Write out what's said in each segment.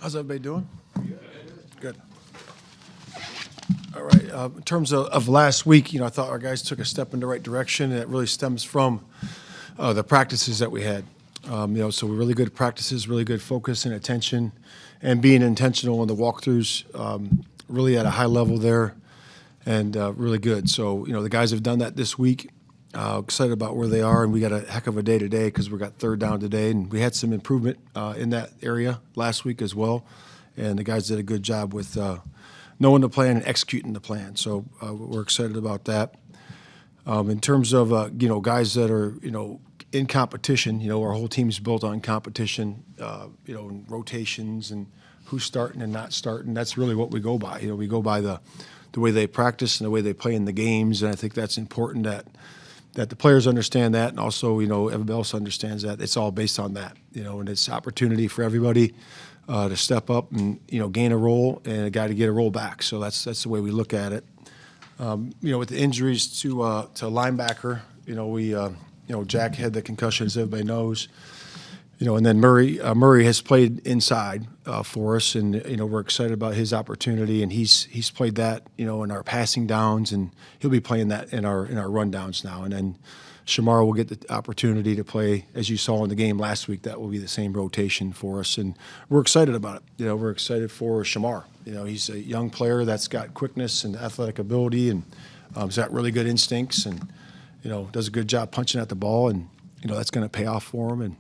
How's everybody doing? Good. All right. In terms of last week, I thought our guys took a step in the right direction, and it really stems from the practices that we had. So really good practices, really good focus and attention, and being intentional in the walkthroughs, really at a high level there, and really good. So, the guys have done that this week. Excited about where they are, and we got a heck of a day today because we got third down today, and we had some improvement in that area last week as well. And the guys did a good job with knowing the plan and executing the plan. So we're excited about that. In terms of guys that are in competition, our whole team is built on competition, and rotations and who's starting and not starting. That's really what we go by. We go by the way they practice and the way they play in the games, and I think that's important that the players understand that, and also, everybody else understands that. It's all based on that, and it's opportunity for everybody to step up and, gain a role and a guy to get a role back. So that's the way we look at it. With the injuries to linebacker, we, Jack had the concussion, as everybody knows. And then Murray has played inside for us, and we're excited about his opportunity, and he's played that in our passing downs, and he'll be playing that in our run downs now. And then Shamar will get the opportunity to play, as you saw in the game last week. That will be the same rotation for us, and we're excited about it. We're excited for Shamar. He's a young player that's got quickness and athletic ability, and he's got really good instincts, and does a good job punching at the ball, and that's going to pay off for him.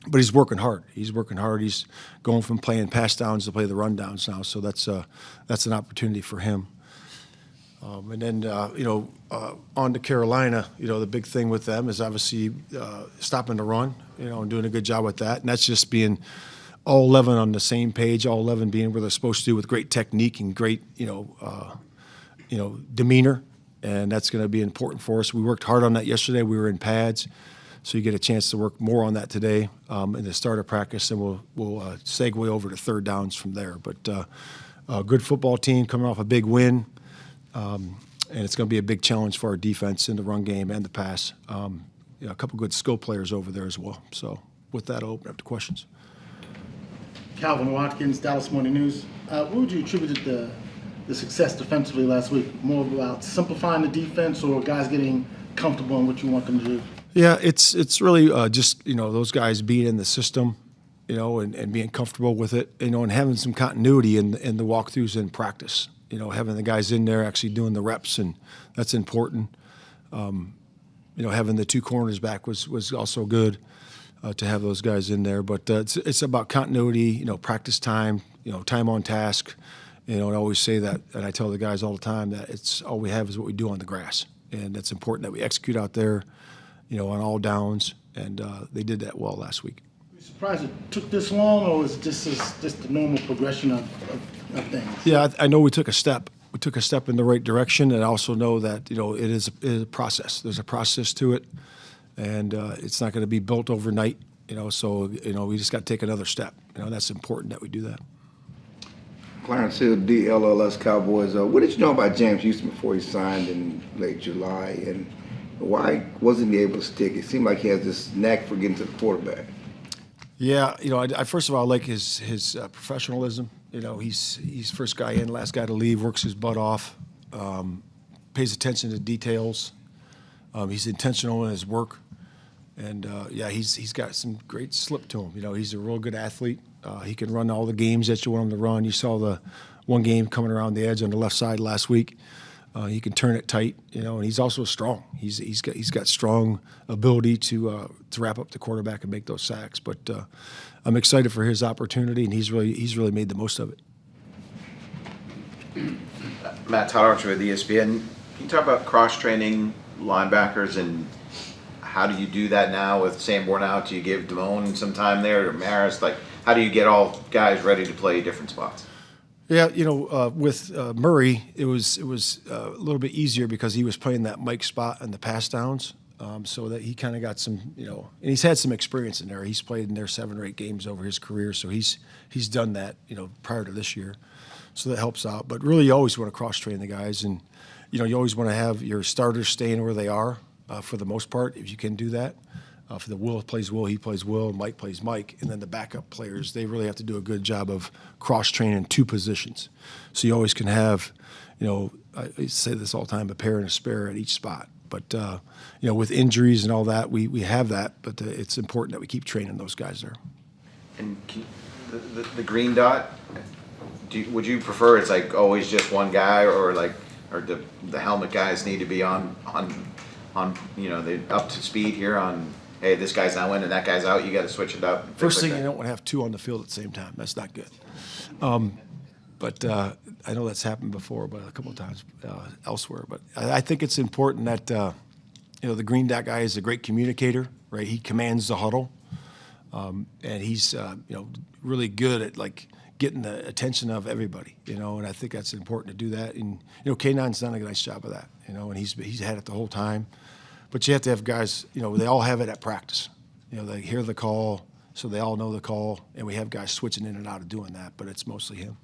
But he's working hard. He's going from playing pass downs to play the run downs now. So that's an opportunity for him. And then on to Carolina. The big thing with them is obviously stopping the run. And doing a good job with that. And that's just being all 11 on the same page. All 11 being where they're supposed to do with great technique and great demeanor. And that's going to be important for us. We worked hard on that yesterday. We were in pads. So you get a chance to work more on that today in the start of practice, and we'll segue over to third downs from there. But a good football team coming off a big win, and it's going to be a big challenge for our defense in the run game and the pass. A couple good skill players over there as well. So with that, I'll open up to questions. Calvin Watkins, Dallas Morning News. What would you attribute the success defensively last week? More about simplifying the defense, or guys getting comfortable in what you want them to do? Yeah, it's really just those guys being in the system, and being comfortable with it, and having some continuity in the walkthroughs in practice. Having the guys in there actually doing the reps, and that's important. Having the two corners back was also good to have those guys in there. But it's about continuity, practice time, time on task. I always say that, and I tell the guys all the time that it's all we have is what we do on the grass, and it's important that we execute out there. On all downs, and they did that well last week. Are you surprised it took this long, or was it just the normal progression of things? Yeah, I know we took a step. We took a step in the right direction, and I also know that it is a process. There's a process to it, and it's not going to be built overnight. So we just got to take another step. That's important that we do that. Clarence Hill, DLLS Cowboys. What did you know about James Houston before he signed in late July, and why wasn't he able to stick? It seemed like he has this knack for getting to the quarterback. Yeah, I first of all like his professionalism. He's first guy in, last guy to leave, works his butt off, pays attention to details. He's intentional in his work, and he's got some great slip to him. He's a real good athlete. He can run all the games that you want him to run. You saw the one game coming around the edge on the left side last week. He can turn it tight, and he's also strong. He's got strong ability to wrap up the quarterback and make those sacks. But I'm excited for his opportunity, and he's really made the most of it. Matt Eberflus with ESPN. Can you talk about cross-training linebackers, and how do you do that now with Sanborn out? Do you give Damone some time there, or Maris? How do you get all guys ready to play different spots? Yeah, with Murray, it was a little bit easier because he was playing that Mike spot in the pass downs, so that he kind of got some, and he's had some experience in there. He's played in there 7 or 8 games over his career, so he's done that, prior to this year, so that helps out. But really, you always want to cross-train the guys, and you always want to have your starters staying where they are for the most part, if you can do that. If the Will plays Will, he plays Will, Mike plays Mike, and then the backup players, they really have to do a good job of cross-training two positions. So you always can have, I say this all the time, a pair and a spare at each spot. But, with injuries and all that, we have that, but it's important that we keep training those guys there. And the green dot, would you prefer it's like always just one guy, or the helmet guys need to be on they're up to speed here on, hey, this guy's now in and that guy's out, you got to switch it up? First thing, you don't want to have two on the field at the same time. That's not good. But I know that's happened before, but a couple of times elsewhere. But I think it's important that the green dot guy is a great communicator, right? He commands the huddle, and he's really good at getting the attention of everybody, and I think that's important to do that. And K9's done a nice job of that, and he's had it the whole time. But you have to have guys, they all have it at practice. They hear the call, so they all know the call, and we have guys switching in and out of doing that, but it's mostly him.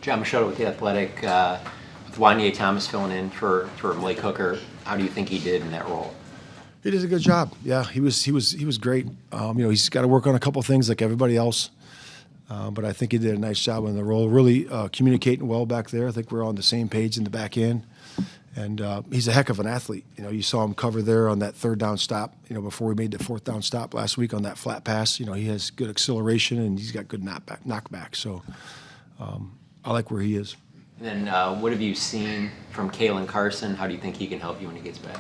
John Machado with The Athletic, with Wanye Thomas filling in for Blake Hooker. How do you think he did in that role? He did a good job. Yeah, he was great. He's got to work on a couple things like everybody else, but I think he did a nice job in the role. Really communicating well back there. I think we're on the same page in the back end, and he's a heck of an athlete. You saw him cover there on that third down stop. Before we made the fourth down stop last week on that flat pass. He has good acceleration and he's got good knockback. So. I like where he is. And then what have you seen from Kalen Carson? How do you think he can help you when he gets back?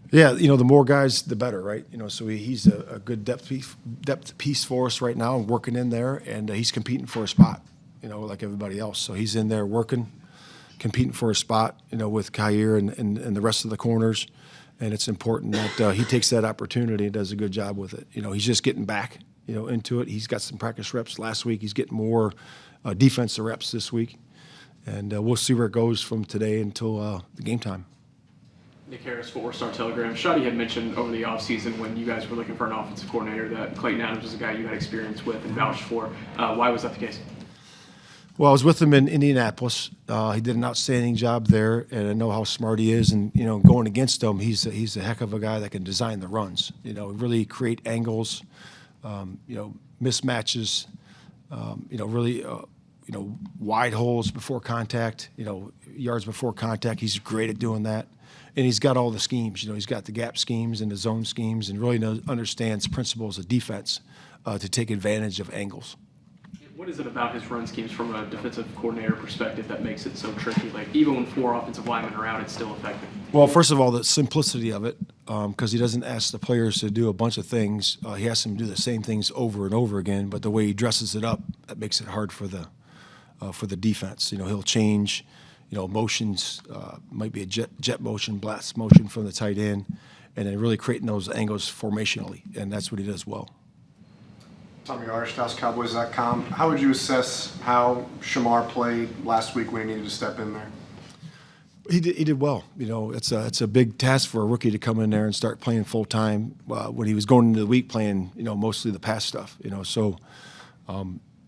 Yeah, the more guys, the better, right? So he's a good depth piece for us right now and working in there, and he's competing for a spot, like everybody else. So he's in there working, competing for a spot, with Kyer and the rest of the corners, and it's important that he takes that opportunity and does a good job with it. He's just getting back, into it. He's got some practice reps last week. He's getting more defensive reps this week, and we'll see where it goes from today until the game time. Nick Harris, 4-Star Telegram. Shotty had mentioned over the offseason when you guys were looking for an offensive coordinator that Clayton Adams was a guy you had experience with and vouched for. Why was that the case? Well, I was with him in Indianapolis. He did an outstanding job there, and I know how smart he is. And going against him, he's a heck of a guy that can design the runs. Really create angles, mismatches. Really, wide holes before contact, yards before contact. He's great at doing that. And he's got all the schemes. He's got the gap schemes and the zone schemes and really understands principles of defense to take advantage of angles. What is it about his run schemes from a defensive coordinator perspective that makes it so tricky? Even when 4 offensive linemen are out, it's still effective. Well, first of all, the simplicity of it, because he doesn't ask the players to do a bunch of things. He asks them to do the same things over and over again, but the way he dresses it up, that makes it hard for the defense. He'll change, motions, might be a jet motion, blast motion from the tight end, and then really creating those angles formationally, and that's what he does well. Tommy Arshtosh, Cowboys.com. How would you assess how Shamar played last week when he needed to step in there? He did well. It's a big task for a rookie to come in there and start playing full time. When he was going into the week playing, mostly the pass stuff. So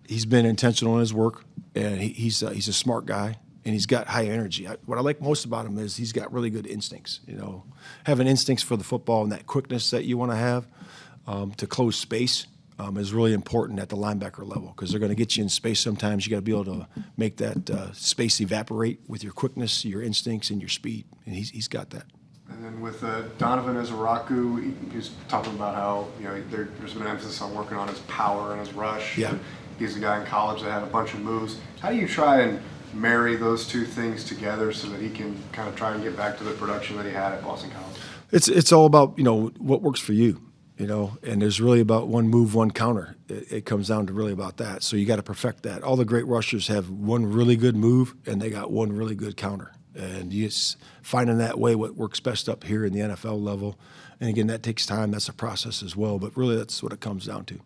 he's been intentional in his work, and he's a smart guy, and he's got high energy. What I like most about him is he's got really good instincts. Having instincts for the football and that quickness that you want to have to close space. Is really important at the linebacker level because they're going to get you in space sometimes. You got to be able to make that space evaporate with your quickness, your instincts, and your speed, and he's got that. And then with Donovan Izaraku, he's talking about how there's been an emphasis on working on his power and his rush. Yeah. He's a guy in college that had a bunch of moves. How do you try and marry those two things together so that he can kind of try and get back to the production that he had at Boston College? It's all about what works for you. And there's really about one move, one counter. It comes down to really about that. So you got to perfect that. All the great rushers have one really good move, and they got one really good counter. And you just finding that way what works best up here in the NFL level. And again, that takes time. That's a process as well. But really, that's what it comes down to.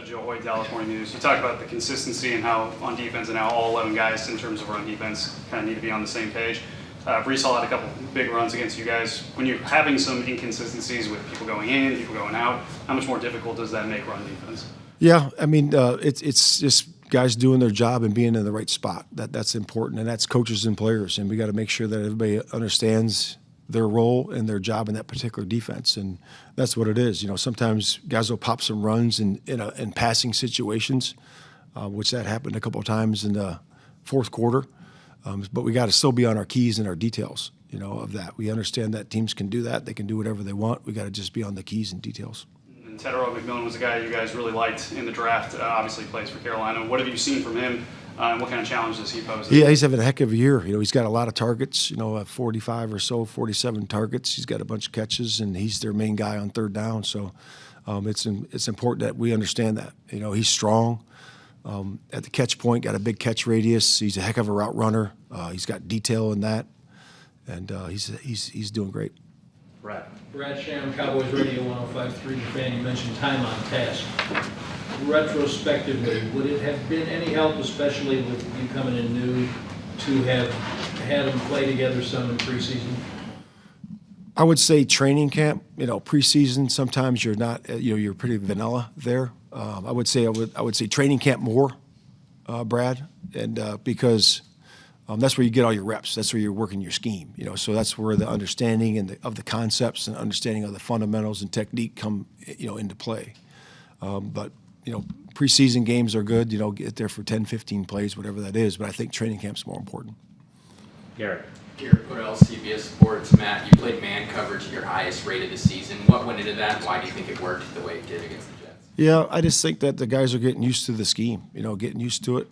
Joe Hoyt, Dallas Morning News. You talked about the consistency and how on defense and how all 11 guys in terms of run defense kind of need to be on the same page. Brees Hall had a couple big runs against you guys. When you're having some inconsistencies with people going in, people going out, how much more difficult does that make run defense? Yeah, I mean, it's just guys doing their job and being in the right spot. That's important, and that's coaches and players. And we got to make sure that everybody understands, their role and their job in that particular defense, and that's what it is. Sometimes guys will pop some runs in passing situations, which that happened a couple of times in the fourth quarter. But we got to still be on our keys and our details, of that. We understand that teams can do that; they can do whatever they want. We got to just be on the keys and details. And Tedero McMillan was a guy you guys really liked in the draft. Obviously, plays for Carolina. What have you seen from him? And what kind of challenges he poses? Yeah, he's having a heck of a year. He's got a lot of targets. 45 or so, 47 targets. He's got a bunch of catches, and he's their main guy on third down. So it's important that we understand that. He's strong at the catch point. Got a big catch radius. He's a heck of a route runner. He's got detail in that, and he's doing great. Brad Sharon, Cowboys Radio 105.3 The Fan. You mentioned time on task. Retrospectively, would it have been any help, especially with you coming in new, to have had them play together some in preseason? I would say training camp. Preseason. Sometimes you're not. You're pretty vanilla there. I would say training camp more, Brad, and because that's where you get all your reps. That's where you're working your scheme. So that's where the understanding of the concepts and understanding of the fundamentals and technique come into play. But preseason games are good. Get there for 10, 15 plays, whatever that is. But I think training camp's more important. Garrett. Garrett Podell, CBS Sports. Matt, you played man coverage at your highest rate of the season. What went into that, and why do you think it worked the way it did against the Jets? Yeah, I just think that the guys are getting used to the scheme, getting used to it.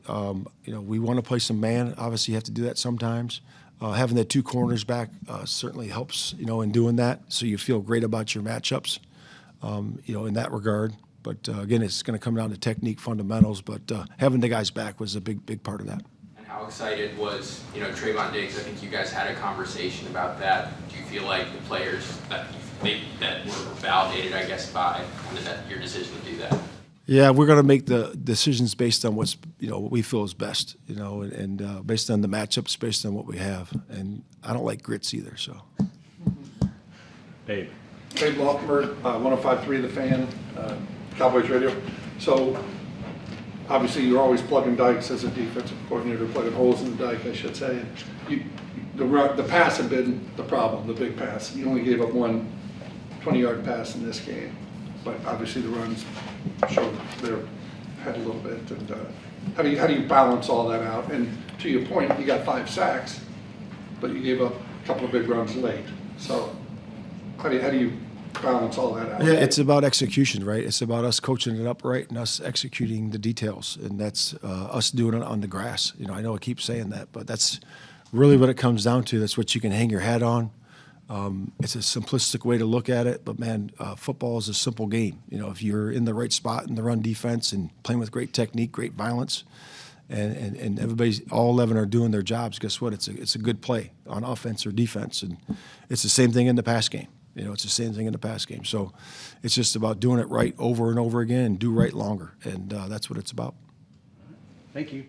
We want to play some man. Obviously, you have to do that sometimes. Having the two corners back certainly helps, in doing that. So you feel great about your matchups, in that regard. But, again, it's going to come down to technique, fundamentals. But having the guys back was a big part of that. And how excited was, Trayvon Diggs? I think you guys had a conversation about that. Do you feel like the players that were validated, I guess, by your decision to do that? Yeah, we're going to make the decisions based on what we feel is best, and based on the matchups, based on what we have. And I don't like grits either, so. Babe. Babe Lockmer, 105.3 The Fan, Cowboys Radio. So, obviously, you're always plugging dikes as a defensive coordinator, plugging holes in the dike, I should say. The pass had been the problem, the big pass. You only gave up one 20-yard pass in this game, but obviously the runs showed their head a little bit. And how do you balance all that out? And to your point, you got 5 sacks, but you gave up a couple of big runs late. So how do you balance all that out? Yeah, it's about execution, right? It's about us coaching it up right and us executing the details, and that's us doing it on the grass. I know I keep saying that, but that's really what it comes down to. That's what you can hang your hat on. It's a simplistic way to look at it, but man, football is a simple game. If you're in the right spot in the run defense and playing with great technique, great violence, and all 11 are doing their jobs, guess what? It's a good play on offense or defense, and it's the same thing in the pass game. It's the same thing in the pass game. So it's just about doing it right over and over again and do right longer, and that's what it's about. Thank you.